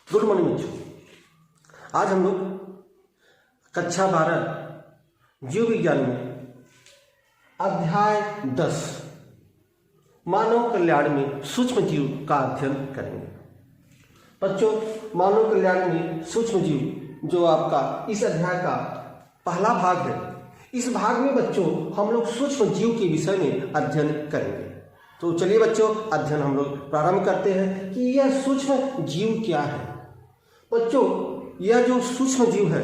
Good morning बच्चों। आज हम लोग कक्षा 12 जीव विज्ञान में अध्याय 10 मानव कल्याण में सूक्ष्म जीव का अध्ययन करेंगे। बच्चों, मानव कल्याण में सूक्ष्म जीव जो आपका इस अध्याय का पहला भाग है, इस भाग में बच्चों हम लोग सूक्ष्म जीव के विषय में अध्ययन करेंगे। तो चलिए बच्चों, अध्ययन हम लोग प्रारंभ करते हैं कि यह सूक्ष्म जीव क्या है। बच्चों, यह जो सूक्ष्म जीव है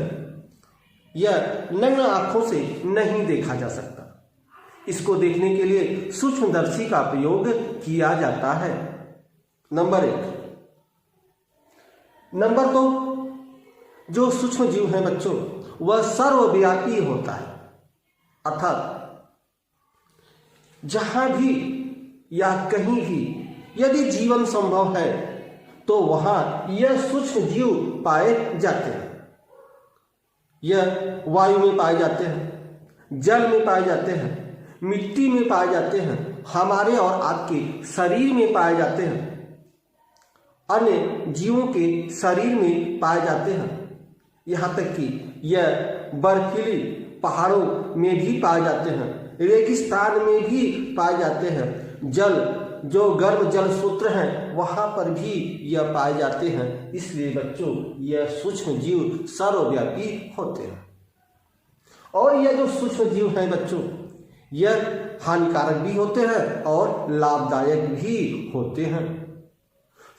यह नग्न आंखों से नहीं देखा जा सकता। इसको देखने के लिए सूक्ष्मदर्शी का प्रयोग किया जाता है। नंबर 1। नंबर 2, जो सूक्ष्म जीव है बच्चों वह सर्वव्यापी होता है, अर्थात जहां भी या कहीं भी यदि जीवन संभव है तो वहां यह सूक्ष्म जीव पाए जाते हैं। यह वायु में पाए जाते हैं, जल में पाए जाते हैं, मिट्टी में पाए जाते हैं, हमारे और आपके शरीर में पाए जाते हैं, अन्य जीवों के शरीर में पाए जाते हैं। यहाँ तक कि यह बर्फीली पहाड़ों में भी पाए जाते हैं, रेगिस्तान में भी पाए जाते हैं, जल जो गर्म जल सूत्र हैं वहां पर भी यह पाए जाते हैं। इसलिए बच्चों यह सूक्ष्म जीव सर्वव्यापी होते हैं। और यह जो सूक्ष्म जीव हैं बच्चों यह हानिकारक भी होते हैं और लाभदायक भी होते हैं।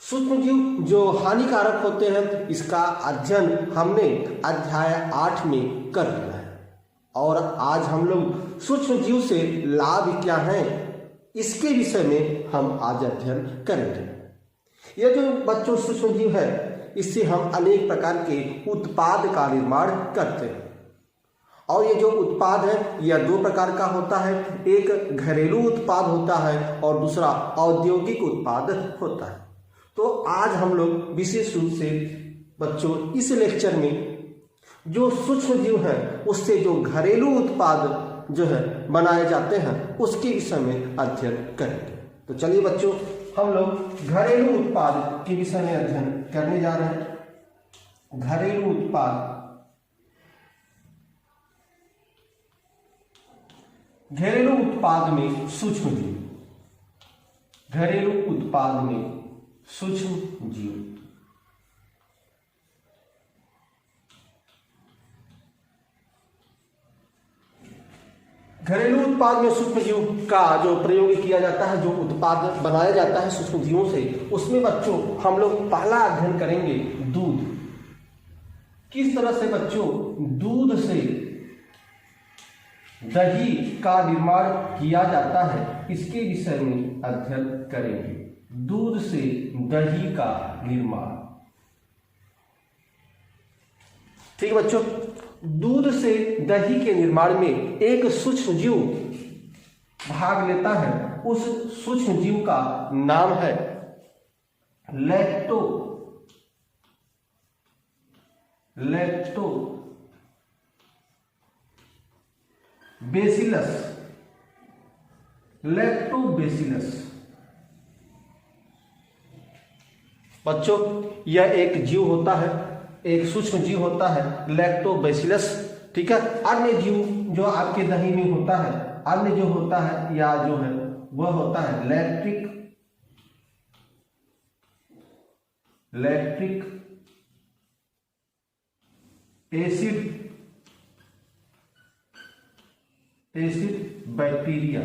सूक्ष्म जीव जो हानिकारक होते हैं इसका अध्ययन हमने अध्याय 8 में कर लिया है, और आज हम लोग सूक्ष्म जीव से लाभ क्या है इसके विषय में हम आज अध्ययन करेंगे। यह जो बच्चों सूक्ष्म जीव है इससे हम अनेक प्रकार के उत्पाद का निर्माण करते हैं, और ये जो उत्पाद है यह 2 प्रकार का होता है। एक घरेलू उत्पाद होता है और दूसरा औद्योगिक उत्पाद होता है। तो आज हम लोग विशेष रूप से बच्चों इस लेक्चर में जो सूक्ष्म जीव है उससे जो घरेलू उत्पाद जो है बनाए जाते हैं उसके विषय में अध्ययन करेंगे। तो चलिए बच्चों, हम लोग घरेलू उत्पाद के विषय में अध्ययन करने जा रहे हैं। घरेलू उत्पाद, घरेलू उत्पाद में सूक्ष्म जीव, घरेलू उत्पाद में सूक्ष्म जीव। घरेलू उत्पाद में सूक्ष्म जीव का जो प्रयोग किया जाता है, जो उत्पाद बनाया जाता है सूक्ष्म जीवों से, उसमें बच्चों हम लोग पहला अध्ययन करेंगे दूध। किस तरह से बच्चों दूध से दही का निर्माण किया जाता है इसके विषय में अध्ययन करेंगे। दूध से दही का निर्माण। ठीक है बच्चों, दूध से दही के निर्माण में एक सूक्ष्म जीव भाग लेता है। उस सूक्ष्म जीव का नाम है लैक्टो बेसिलस। लैक्टोबैसिलस बच्चों यह एक जीव होता है, एक सूक्ष्म जीव होता है लैक्टोबैसिलस। ठीक है, अन्य जीव जो आपके दही में होता है, अन्य जो होता है या जो है वह होता है लैक्टिक एसिड बैक्टीरिया।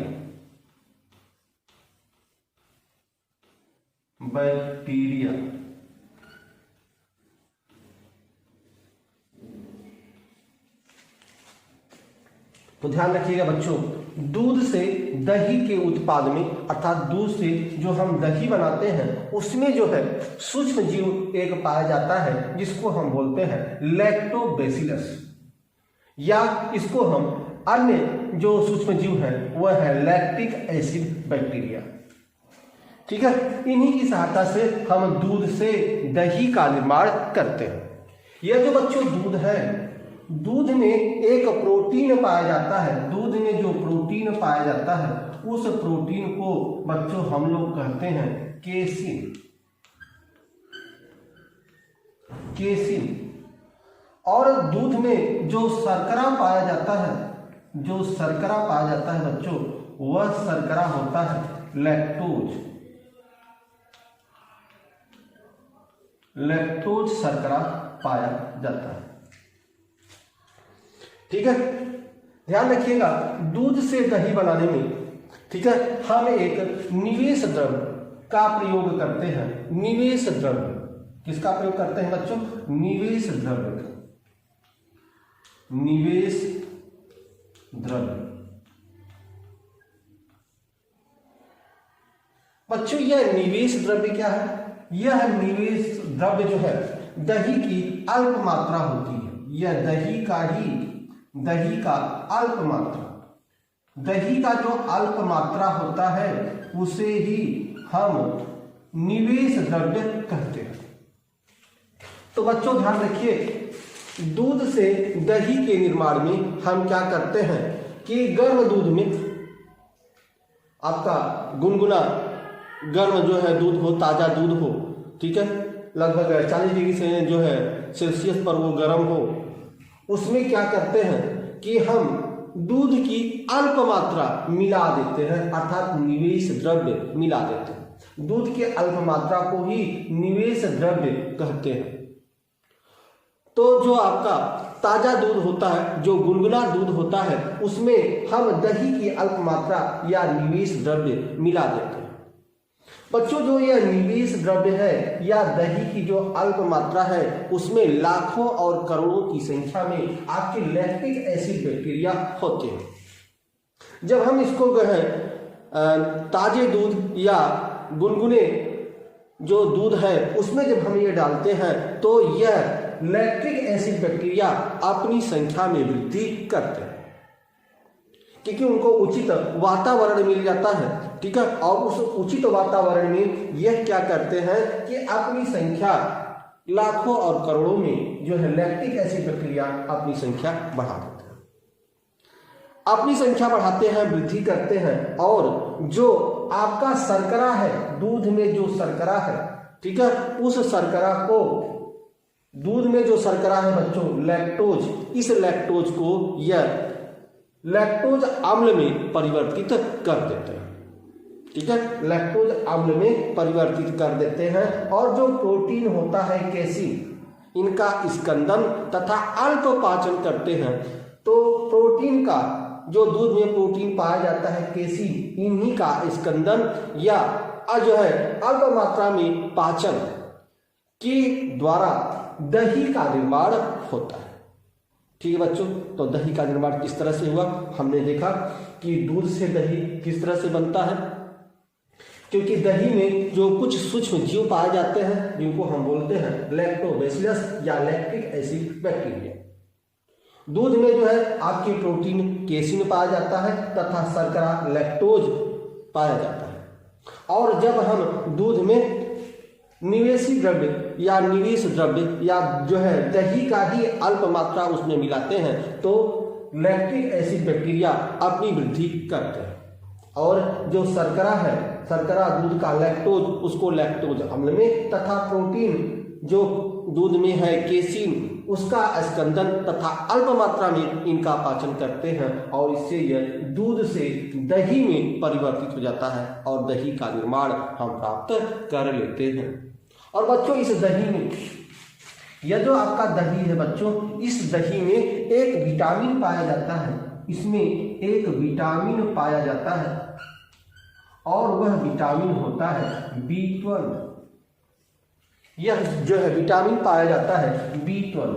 तो ध्यान रखिएगा बच्चों, दूध से दही के उत्पाद में, अर्थात दूध से जो हम दही बनाते हैं उसमें जो है सूक्ष्म जीव एक पाया जाता है जिसको हम बोलते हैं लैक्टोबैसिलस, या इसको हम अन्य जो सूक्ष्म जीव है वह है लैक्टिक एसिड बैक्टीरिया। ठीक है, इन्हीं की सहायता से हम दूध से दही का निर्माण करते हैं। यह जो बच्चों दूध है, दूध में एक प्रोटीन पाया जाता है। दूध में जो प्रोटीन पाया जाता है उस प्रोटीन को बच्चों हम लोग कहते हैं केसिन। केसिन। और दूध में जो शर्करा पाया जाता है, जो शर्करा पाया जाता है बच्चों, वह शर्करा होता है लैक्टोज। लैक्टोज शर्करा पाया जाता है। ठीक है, ध्यान रखिएगा, दूध से दही बनाने में, ठीक है, हम एक निवेश द्रव्य का प्रयोग करते हैं। निवेश द्रव्य किसका प्रयोग करते हैं बच्चों? निवेश द्रव्य का। निवेश द्रव्य बच्चों, यह निवेश द्रव्य क्या है? यह निवेश द्रव्य जो है दही की अल्प मात्रा होती है। यह दही का अल्प मात्रा, दही का जो अल्प मात्रा होता है उसे ही हम निवेश द्रव्य कहते हैं। तो बच्चों ध्यान रखिए, दूध से दही के निर्माण में हम क्या करते हैं कि गर्म दूध में, आपका गुनगुना गर्म जो है दूध हो, ताजा दूध हो, ठीक है, लगभग 40 डिग्री से जो है सेल्सियस पर वो गर्म हो, उसमें क्या करते हैं कि हम दूध की अल्प मात्रा मिला देते हैं, अर्थात निवेश द्रव्य मिला देते हैं। दूध के अल्प मात्रा को ही निवेश द्रव्य कहते हैं। तो जो आपका ताजा दूध होता है, जो गुनगुना दूध होता है, उसमें हम दही की अल्प मात्रा या निवेश द्रव्य मिला देते हैं। बच्चों जो यह निवेश द्रव्य है या दही की जो अल्प मात्रा है, उसमें लाखों और करोड़ों की संख्या में आपके लैक्टिक एसिड बैक्टीरिया होते हैं। जब हम इसको ताजे दूध या गुनगुने जो दूध है उसमें जब हम ये डालते हैं तो यह लैक्टिक एसिड बैक्टीरिया अपनी संख्या में वृद्धि करते हैं, क्योंकि उनको उचित वातावरण मिल जाता है। ठीक है, और उस उचित वातावरण में यह क्या करते हैं कि अपनी संख्या लाखों और करोड़ों में जो है लैक्टिक एसिड बैक्टीरिया अपनी संख्या बढ़ा देते हैं, अपनी संख्या बढ़ाते हैं, वृद्धि करते हैं। और जो आपका शर्करा है, दूध में जो शर्करा है, ठीक है, उस शर्करा को, दूध में जो शर्करा है बच्चों लैक्टोज, इस लैक्टोज को यह लैक्टोज अम्ल में परिवर्तित कर देते हैं। ठीक है, लैक्टोज अम्ल में परिवर्तित कर देते हैं। और जो प्रोटीन होता है केसिन, इनका स्कंदन तथा अल्प पाचन करते हैं। तो प्रोटीन का, जो दूध में प्रोटीन पाया जाता है केसिन, इन्हीं का स्कंदन या जो है अल्प मात्रा में पाचन के द्वारा दही का निर्माण होता है। ठीक है बच्चों, तो दही का निर्माण किस तरह से हुआ? हमने देखा कि दूध से दही किस तरह से बनता है, क्योंकि दही में जो कुछ सूक्ष्म जीव पाए जाते हैं जिनको हम बोलते हैं लैक्टोबैसिलस या लैक्टिक एसिड बैक्टीरिया। दूध में जो है आपकी प्रोटीन केसिन पाया जाता है तथा शर्करा लैक्टोज पाया जाता है। और जब हम दूध में निवेशी द्रव्य या निवेश द्रव्य या जो है दही का ही अल्प मात्रा उसमें मिलाते हैं तो लैक्टिक एसिड बैक्टीरिया अपनी वृद्धि करते हैं। और जो शर्करा है, शर्करा दूध का लैक्टोज, उसको लैक्टोज अम्ल में, तथा प्रोटीन जो दूध में है केसिन, उसका स्कंदन तथा अल्प मात्रा में इनका पाचन करते हैं। और इससे यह दूध से दही में परिवर्तित हो जाता है और दही का निर्माण हम प्राप्त कर लेते हैं। और बच्चों इस दही में, यह जो आपका दही है बच्चों, इस दही में एक विटामिन पाया जाता है, इसमें एक विटामिन पाया जाता है और वह विटामिन होता है B12। यह जो है विटामिन पाया जाता है B12।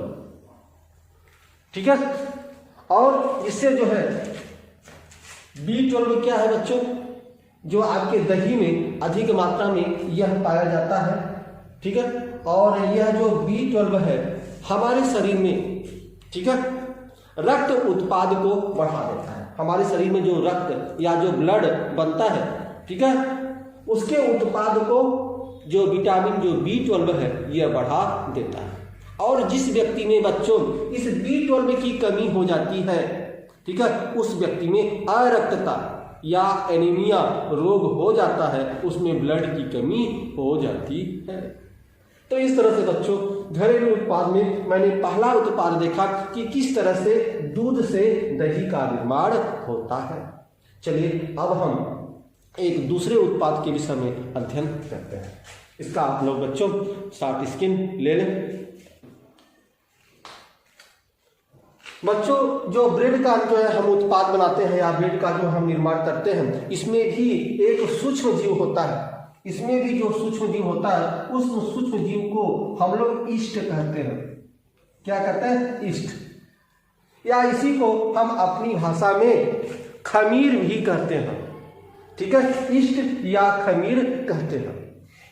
ठीक है, और इससे जो है B12 क्या है बच्चों, जो आपके दही में अधिक मात्रा में यह पाया जाता है। ठीक है, और यह जो B12 है हमारे शरीर में, ठीक है, रक्त उत्पाद को बढ़ा देता है। हमारे शरीर में जो रक्त या जो ब्लड बनता है, ठीक है, उसके उत्पाद को जो विटामिन जो B12 है यह बढ़ा देता है। और जिस व्यक्ति में बच्चों इस B12 की कमी हो जाती है, ठीक है, उस व्यक्ति में अरक्तता या एनीमिया रोग हो जाता है, उसमें ब्लड की कमी हो जाती है। तो तो इस तरह से बच्चों घरेलू उत्पाद में मैंने पहला उत्पाद देखा कि किस तरह से दूध से दही का निर्माण होता है। चलिए अब हम एक दूसरे उत्पाद के विषय में अध्ययन करते हैं। इसका आप लोग बच्चों शॉर्ट स्क्रीन ले लें। बच्चों जो ब्रेड का जो है हम उत्पाद बनाते हैं या ब्रेड का जो हम निर्माण करते हैं, इसमें भी एक सूक्ष्म जीव होता है। इसमें भी जो सूक्ष्म जीव होता है उस सूक्ष्म जीव को हम लोग ईस्ट कहते हैं। क्या कहते हैं? ईस्ट, या इसी को हम अपनी भाषा में खमीर भी कहते हैं। ठीक है, ईस्ट या खमीर कहते हैं।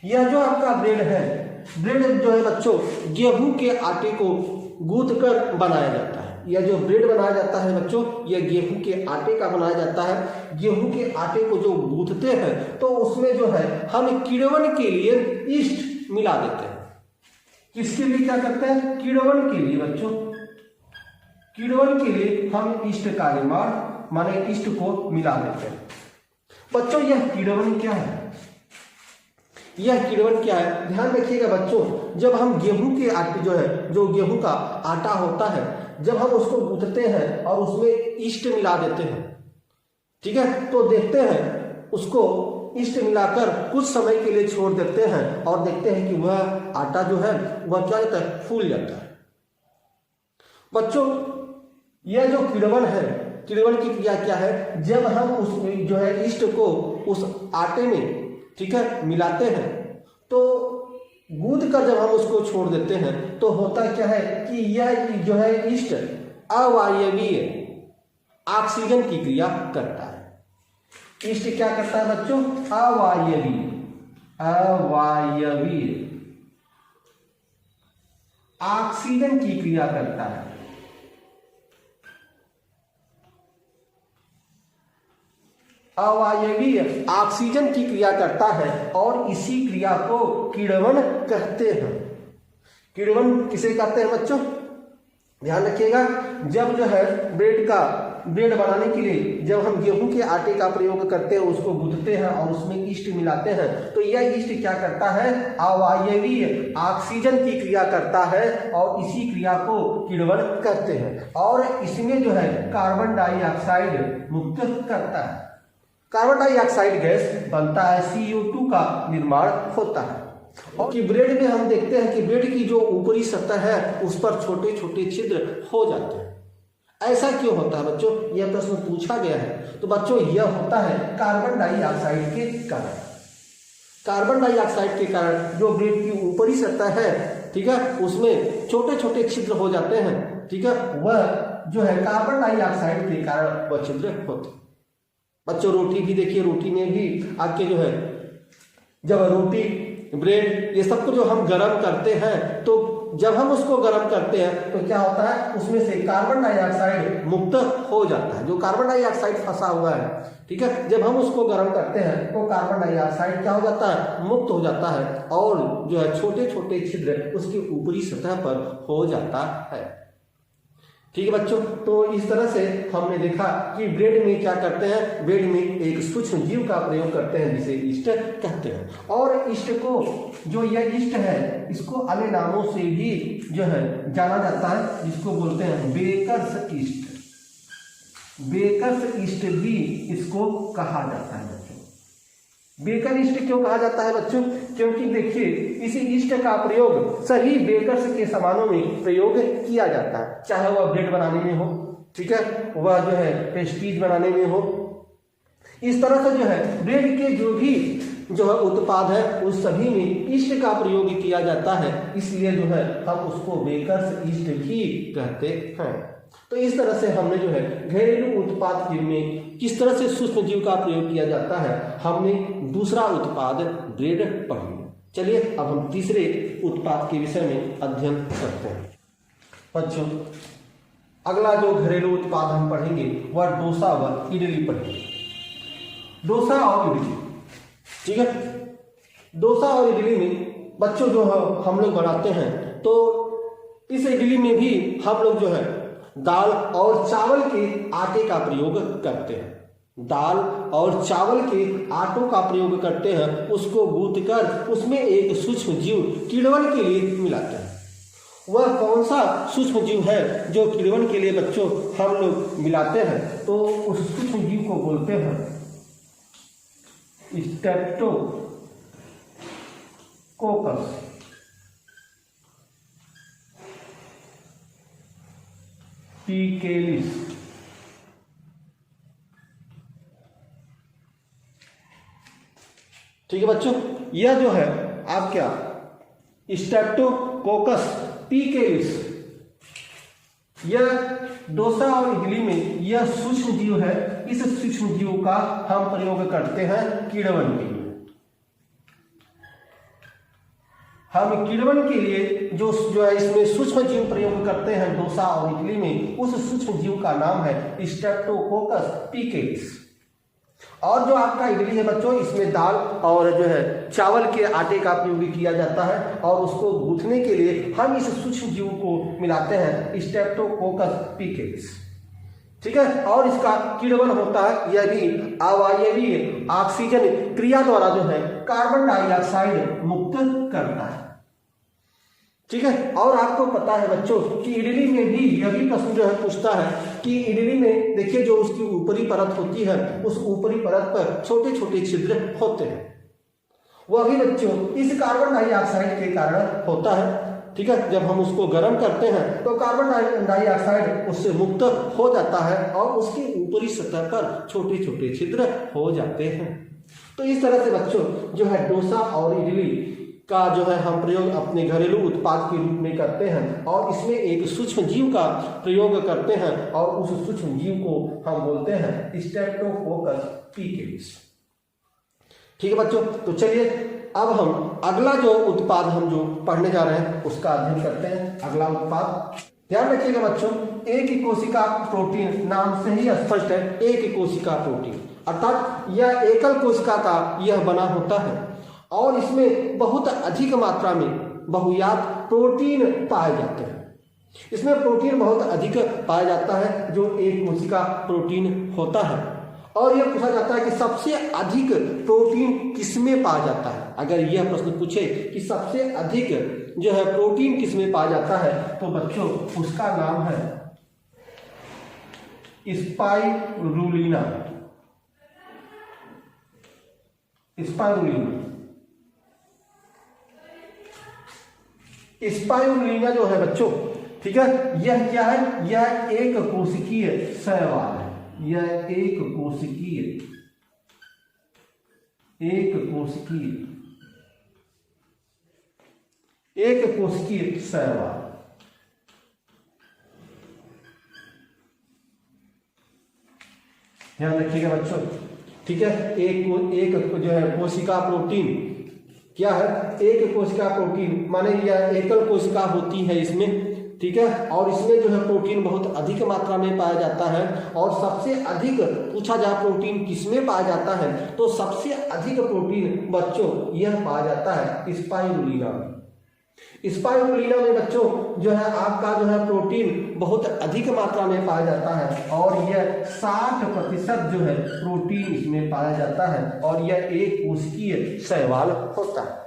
यह जो आपका ब्रेड है, ब्रेड जो है बच्चों गेहूं के आटे को गूंथ कर बनाया जाता है। यह जो ब्रेड बनाया जाता है बच्चों, यह गेहूं के आटे का बनाया जाता है। गेहूं के आटे को जो गूंथते हैं तो उसमें जो है हम किण्वन के लिए ईस्ट मिला देते हैं। किसके लिए क्या करते हैं? किण्वन के लिए बच्चों, किण्वन के लिए हम ईस्ट का निर्माण माने ईस्ट को मिला देते हैं। बच्चों यह किण्वन क्या है? यह किण्वन क्या है? ध्यान रखिएगा बच्चों, जब हम गेहूं के आटे जो है, जो गेहूं का आटा होता है, जब हम उसको गूंथते हैं और उसमें ईस्ट मिला देते हैं, ठीक है, तो देखते हैं उसको ईस्ट मिलाकर कुछ समय के लिए छोड़ देते हैं और देखते हैं कि वह आटा जो है वह क्या होता है? फूल जाता है। बच्चों यह जो किण्वन है, किण्वन की क्रिया क्या है? जब हम उस जो है ईस्ट को उस आटे में, ठीक है, मिलाते हैं तो गूंथ कर जब हम उसको छोड़ देते हैं तो होता क्या है कि यह जो है ईस्ट अवायवीय ऑक्सीजन की क्रिया करता है। ईस्ट क्या करता है बच्चों? अवायवीय ऑक्सीजन की क्रिया करता है। अवायवीय ऑक्सीजन की क्रिया करता है और इसी क्रिया को किण्वन कहते हैं। किण्वन किसे कहते हैं बच्चों? ध्यान रखिएगा, जब जो है ब्रेड बनाने के लिए जब हम गेहूं के आटे का प्रयोग करते हैं, उसको गूंथते हैं और उसमें ईस्ट मिलाते हैं, तो यह ईस्ट क्या करता है? अवायवीय ऑक्सीजन की क्रिया करता है और इसी क्रिया को किण्वन कहते हैं। और इसमें जो है कार्बन डाइऑक्साइड मुक्त करता है। कार्बन डाइऑक्साइड गैस बनता है, CO2 का निर्माण होता है। और कि ब्रेड में हम देखते हैं कि ब्रेड की जो ऊपरी सतह है उस पर छोटे छोटे छिद्र हो जाते हैं। ऐसा क्यों होता है बच्चों? यह प्रश्न पूछा गया है। तो बच्चों यह होता है कार्बन डाइऑक्साइड के कारण। कार्बन डाइऑक्साइड के कारण जो ब्रेड की ऊपरी सतह है, ठीक है, उसमें छोटे छोटे छिद्र हो जाते हैं। ठीक है, वह जो है कार्बन डाइऑक्साइड के कारण वह छिद्र होते हैं। बच्चों रोटी भी देखिए, रोटी में भी आपके जो है जब रोटी ब्रेड ये सबको जो हम गर्म करते हैं, तो जब हम उसको गर्म करते हैं तो क्या होता है? उसमें से कार्बन डाइऑक्साइड मुक्त हो जाता है। जो कार्बन डाइऑक्साइड फंसा हुआ है, ठीक है, जब हम उसको गर्म करते हैं तो कार्बन डाइऑक्साइड क्या हो जाता है? मुक्त हो जाता है और जो है छोटे छोटे छिद्र उसकी ऊपरी सतह पर हो जाता है। ठीक है बच्चों, तो इस तरह से हमने देखा कि ब्रेड में क्या करते हैं? ब्रेड में एक सूक्ष्म जीव का प्रयोग करते हैं जिसे ईस्ट कहते हैं। और ईस्ट को जो यह ईस्ट है इसको अन्य नामों से भी जो है जाना जाता है, जिसको बोलते हैं बेकर्स ईस्ट। बेकर्स ईस्ट भी इसको कहा जाता है बच्चों। बेकर ईस्ट क्यों कहा जाता है बच्चों? क्योंकि देखिए इसी ईस्ट का प्रयोग सभी बेकर्स के सामानों में प्रयोग किया जाता है, चाहे वह ब्रेड बनाने में हो, ठीक है, वह जो है पेस्ट्रीज बनाने में हो। इस तरह से जो है ब्रेड के जो भी जो है उत्पाद है उस सभी में ईस्ट का प्रयोग किया जाता है, इसलिए जो है हम उसको बेकर्स ईस्ट भी कहते हैं। तो इस तरह से हमने जो है घरेलू उत्पाद में किस तरह से सूक्ष्म जीव का प्रयोग किया जाता है, हमने दूसरा उत्पाद ब्रेड पढ़ा। चलिए अब हम तीसरे उत्पाद के विषय में अध्ययन करते हैं। बच्चों अगला जो घरेलू उत्पाद हम पढ़ेंगे वह डोसा व इडली पढ़ेंगे। डोसा और इडली, ठीक है, डोसा और इडली में बच्चों जो है हम लोग बनाते हैं, तो इस इडली में भी हम लोग जो है दाल और चावल के आटे का प्रयोग करते हैं। दाल और चावल के आटों का प्रयोग करते हैं, उसको गूंथकर उसमें एक सूक्ष्म जीव किण्वन के लिए मिलाते हैं। वह कौन सा सूक्ष्म जीव है जो किण्वन के लिए बच्चों हम लोग मिलाते हैं? तो उस सूक्ष्म जीव को बोलते हैं स्ट्रेप्टोकोकस। पिकेलिस। ठीक है बच्चों, यह जो है आप क्या स्ट्रेप्टोकोकस पिकेलिस, यह डोसा और इडली में यह सूक्ष्म जीव है। इस सूक्ष्म जीव का हम प्रयोग करते हैं किण्वन के लिए। हम किण्वन के लिए जो है इसमें सूक्ष्म जीव प्रयोग करते हैं डोसा और इडली में, उस सूक्ष्म जीव का नाम है स्ट्रेप्टोकोकस पिकेलिस। और जो आपका इडली है बच्चों, इसमें दाल और जो है चावल के आटे का प्रयोग किया जाता है और उसको गूंथने के लिए हम इस सूक्ष्म जीव को मिलाते हैं स्ट्रेप्टोकोकस पिकेलिस। ठीक है, और इसका किण्वन होता है, यह भी अवायवीय ऑक्सीजन क्रिया द्वारा जो है कार्बन डाइऑक्साइड मुक्त करता है। ठीक है, और आपको पता है बच्चों कि इडली में भी यह भी प्रश्न जो है पूछता है कि इडली में देखिए जो उसकी ऊपरी परत होती है, उस ऊपरी परत पर छोटे छोटे छिद्र होते हैं। वह भी बच्चों इस कार्बन डाइऑक्साइड के कारण होता है। ठीक है, जब हम उसको गर्म करते हैं तो कार्बन डाइऑक्साइड उससे मुक्त हो जाता है और उसकी ऊपरी सतह पर छोटे छोटे छिद्र हो जाते हैं। तो इस तरह से बच्चों जो है डोसा और इडली का जो है हम प्रयोग अपने घरेलू उत्पाद के रूप में करते हैं और इसमें एक सूक्ष्म जीव का प्रयोग करते हैं और उस सूक्ष्म जीव को हम बोलते हैं स्ट्रेप्टोकोकस पिकेलिस। ठीक है बच्चों, तो चलिए अब हम अगला जो उत्पाद हम जो पढ़ने जा रहे हैं उसका अध्ययन करते हैं। अगला उत्पाद ध्यान रखिएगा बच्चों, एक कोशिका प्रोटीन, नाम से ही स्पष्ट है एक कोशिका प्रोटीन, अर्थात यह एकल कोशिका का यह बना होता है और इसमें बहुत अधिक मात्रा में बहुयात प्रोटीन पाए जाते हैं। इसमें प्रोटीन बहुत अधिक पाया जाता है जो एक कोशिका प्रोटीन होता है। और यह पूछा जाता है कि सबसे अधिक प्रोटीन किसमें पाया जाता है? अगर यह प्रश्न पूछे कि सबसे अधिक जो है प्रोटीन किसमें पाया जाता है, तो बच्चों उसका नाम है स्पाइरुलिना। स्पाइरुलिना जो है बच्चों, ठीक है, यह क्या है? यह एक कोशिकीय शैवाल है। यह एक कोशिकीय शैवाल। ध्यान रखिएगा बच्चों, ठीक है, एक जो है कोशिका प्रोटीन क्या है? एक कोशिका प्रोटीन माने यह एकल कोशिका होती है इसमें, ठीक है, और इसमें जो है प्रोटीन बहुत अधिक मात्रा में पाया जाता है। और सबसे अधिक पूछा जाए प्रोटीन किसमें पाया जाता है, तो सबसे अधिक प्रोटीन बच्चों यह पाया जाता है स्पाइरुलिना में। स्पाइरुलिना में बच्चों जो है आपका जो है प्रोटीन बहुत अधिक मात्रा में पाया जाता है और यह 60% जो है प्रोटीन इसमें पाया जाता है और यह एक कोशिकीय शैवाल होता है।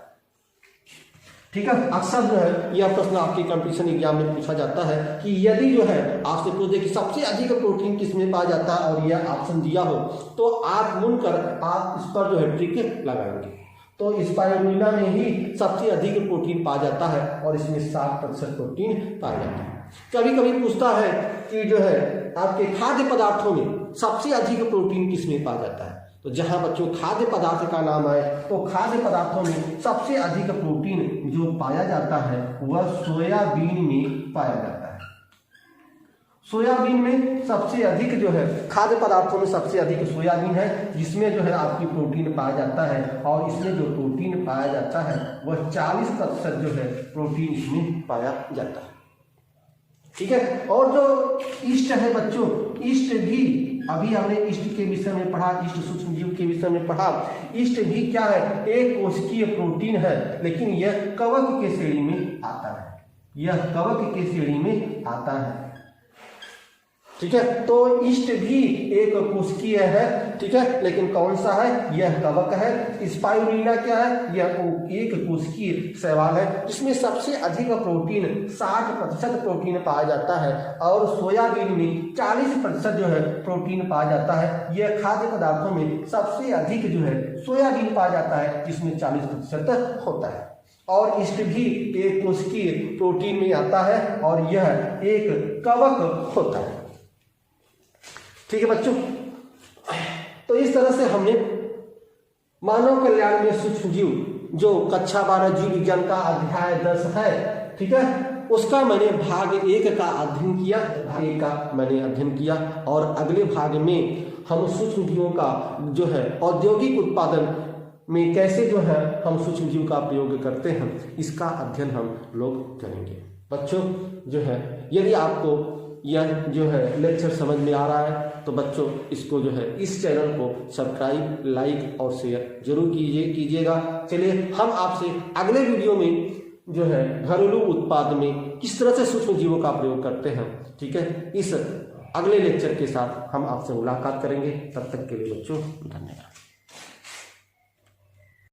ठीक है, अक्सर जो है यह प्रश्न आपके कंपटीशन एग्जाम में पूछा जाता है कि यदि जो है आपसे पूछे कि सबसे अधिक प्रोटीन किसमें पाया जाता है और यह ऑप्शन दिया हो, तो आप मुनकर आप इस पर जो है ट्रिक लगाएंगे। तो स्पाइरुलिना में ही सबसे अधिक प्रोटीन पाया जाता है और इसमें 60% प्रोटीन पाया जाता है। कभी कभी पूछता है कि जो है आपके खाद्य पदार्थों में सबसे अधिक प्रोटीन किसमें पाया जाता है, तो जहां बच्चों खाद्य पदार्थ का नाम है तो खाद्य पदार्थों में सबसे अधिक प्रोटीन जो पाया जाता है वह सोयाबीन में पाया जाता है। सोयाबीन में सबसे अधिक जो है खाद्य पदार्थों में सबसे अधिक सोयाबीन है, जिसमें जो है आपकी प्रोटीन पाया जाता है और इसमें जो प्रोटीन पाया जाता है वह 40% जो है प्रोटीन इसमें पाया जाता है। ठीक है, और जो ईस्ट है बच्चों, ईस्ट भी अभी हमने ईस्ट के विषय में पढ़ा, ईस्ट सूक्ष्म जीव के विषय में पढ़ा। ईस्ट भी क्या है? एक कोशिकीय प्रोटीन है, लेकिन यह कवक के श्रेणी में आता है। यह कवक के श्रेणी में आता है। ठीक है। तो ईस्ट भी एक कोशिकीय है, ठीक है, लेकिन कौन सा है, यह कवक है। स्पाइरुलिना क्या है, यह एक कोशिकीय शैवाल है जिसमें सबसे अधिक प्रोटीन 60% प्रोटीन पाया जाता है और सोयाबीन में 40% जो है प्रोटीन पाया जाता है। यह खाद्य पदार्थों में सबसे अधिक जो है सोयाबीन पाया जाता है जिसमें 40% होता है। और ईस्ट भी एक कोशिकीय प्रोटीन में आता है और यह एक कवक होता है। ठीक है बच्चों, तो इस तरह से हमने मानव कल्याण में सूक्ष्म जीव जो कक्षा 12 जीव विज्ञान का अध्याय 10 है, ठीक है, उसका मैंने भाग 1 का अध्ययन किया, भाग 1 का मैंने अध्ययन किया। और अगले भाग में हम सूक्ष्म जीवों का जो है औद्योगिक उत्पादन में कैसे जो है हम सूक्ष्म जीव का प्रयोग करते हैं, इसका अध्ययन हम लोग करेंगे। बच्चों जो है यदि आपको यह जो है लेक्चर समझ में आ रहा है तो बच्चों इसको जो है इस चैनल को सब्सक्राइब, लाइक और शेयर जरूर कीजिएगा। चलिए हम आपसे अगले वीडियो में जो है घरेलू उत्पाद में किस तरह से सूक्ष्म जीवों का प्रयोग करते हैं, ठीक है, इस अगले लेक्चर के साथ हम आपसे मुलाकात करेंगे। तब तक के लिए बच्चों धन्यवाद।